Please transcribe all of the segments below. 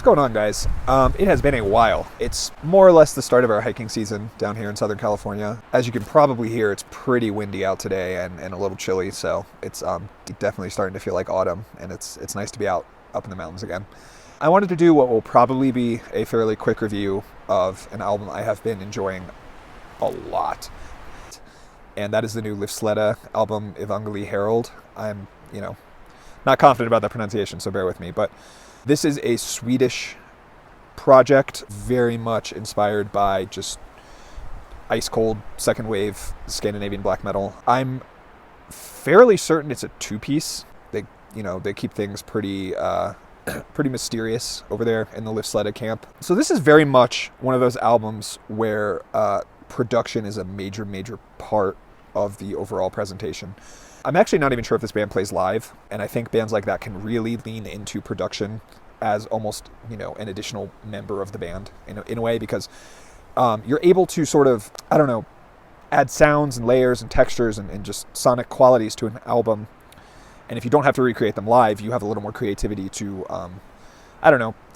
going on, guys? It has been a while. It's more or less the start of our hiking season down here in Southern California. As you can probably hear, it's pretty windy out today and a little chilly, so it's definitely starting to feel like autumn, and it's nice to be out up in the mountains again. I wanted to do what will probably be a fairly quick review of an album I have been enjoying a lot, and that is the new Lifvsleda album, Evangelii Hä. I'm, not confident about that pronunciation, so bear with me, but this is a Swedish project, very much inspired by just ice cold second wave Scandinavian black metal. I'm fairly certain it's a two-piece. They keep things pretty pretty mysterious over there in the Lifvsleda camp. So this is very much one of those albums where production is a major part of the overall presentation. I'm actually not even sure if this band plays live, and I think bands like that can really lean into production as almost, an additional member of the band in a way, because you're able to sort of, add sounds and layers and textures and just sonic qualities to an album. And if you don't have to recreate them live, you have a little more creativity to,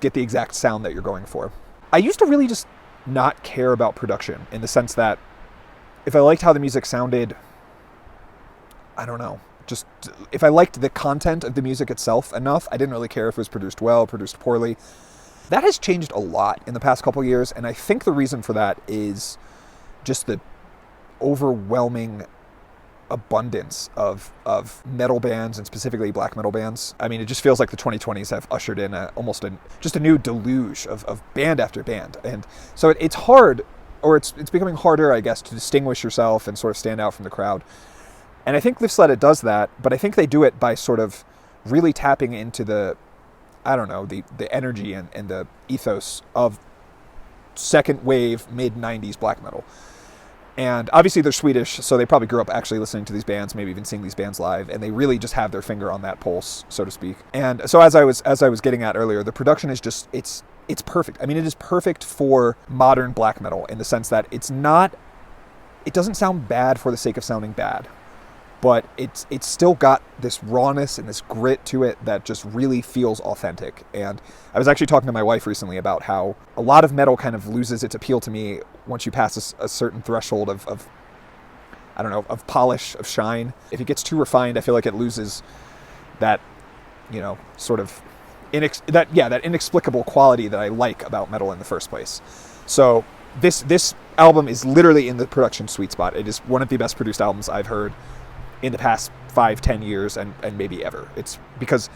get the exact sound that you're going for. I used to really just not care about production, in the sense that if I liked how the music sounded, just if I liked the content of the music itself enough, I didn't really care if it was produced well, produced poorly. That has changed a lot in the past couple of years, and I think the reason for that is just the overwhelming abundance of metal bands, and specifically black metal bands. I mean, it just feels like the 2020s have ushered in almost a new deluge of band after band. And so it's hard, or it's becoming harder, I guess, to distinguish yourself and sort of stand out from the crowd. And I think Lifvsleda does that, but I think they do it by sort of really tapping into the energy and the ethos of second wave, mid-90s black metal. And obviously they're Swedish, so they probably grew up actually listening to these bands, maybe even seeing these bands live, and they really just have their finger on that pulse, so to speak. And so as I was getting at earlier, the production is just, it's perfect. I mean, it is perfect for modern black metal, in the sense that it doesn't sound bad for the sake of sounding bad, but it's still got this rawness and this grit to it that just really feels authentic. And I was actually talking to my wife recently about how a lot of metal kind of loses its appeal to me once you pass a certain threshold of polish, of shine. If it gets too refined, I feel like it loses that, that inexplicable quality that I like about metal in the first place. So this album is literally in the production sweet spot. It is one of the best produced albums I've heard in the past 5-10 years and maybe ever. It's because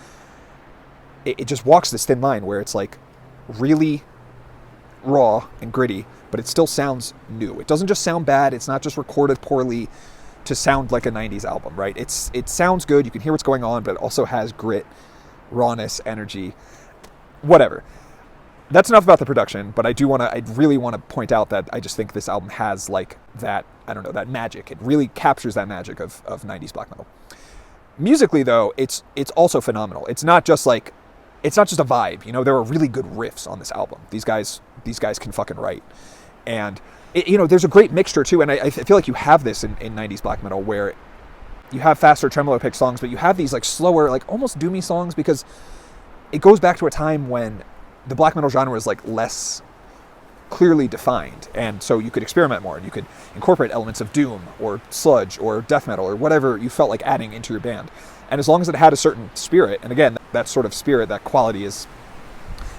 it just walks this thin line where it's like really raw and gritty, but it still sounds new. It doesn't just sound bad. It's not just recorded poorly to sound like a 90s album, right? It sounds good. You can hear what's going on, but it also has grit, rawness, energy, whatever. That's enough about the production, but I really want to point out that I just think this album has like that, that magic. It really captures that magic of 90s black metal. Musically, though, it's also phenomenal. It's not just a vibe. There are really good riffs on this album. These guys can fucking write. And there's a great mixture too, and I feel like you have this in 90s black metal, where you have faster tremolo pick songs, but you have these like slower, like almost doomy songs, because it goes back to a time when the black metal genre is like less clearly defined, and so you could experiment more, and you could incorporate elements of doom or sludge or death metal or whatever you felt like adding into your band. And as long as it had a certain spirit, and again, that sort of spirit, that quality is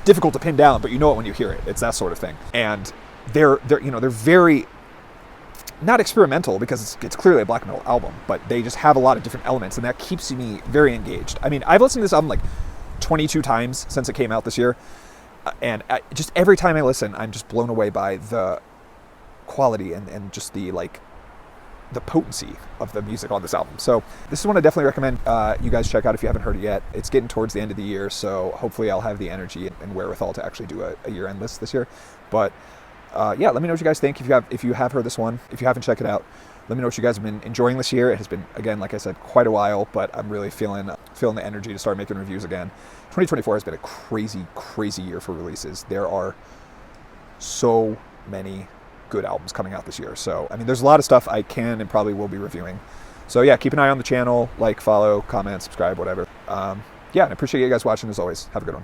difficult to pin down, but you know it when you hear it. It's that sort of thing. And they're very not experimental, because it's clearly a black metal album, but they just have a lot of different elements, and that keeps me very engaged. I mean, I've listened to this album like 22 times since it came out this year. And just every time I listen, I'm just blown away by the quality and just the potency of the music on this album. So this is one I definitely recommend you guys check out if you haven't heard it yet. It's getting towards the end of the year, so hopefully I'll have the energy and wherewithal to actually do a year-end list this year. But let me know what you guys think if you have heard this one. If you haven't, check it out. Let me know what you guys have been enjoying this year. It has been, again, like I said, quite a while, but I'm really feeling the energy to start making reviews again. 2024 has been a crazy year for releases. There are so many good albums coming out this year. So, I mean, there's a lot of stuff I can and probably will be reviewing. So yeah, keep an eye on the channel, follow, comment, subscribe, whatever. And I appreciate you guys watching as always. Have a good one.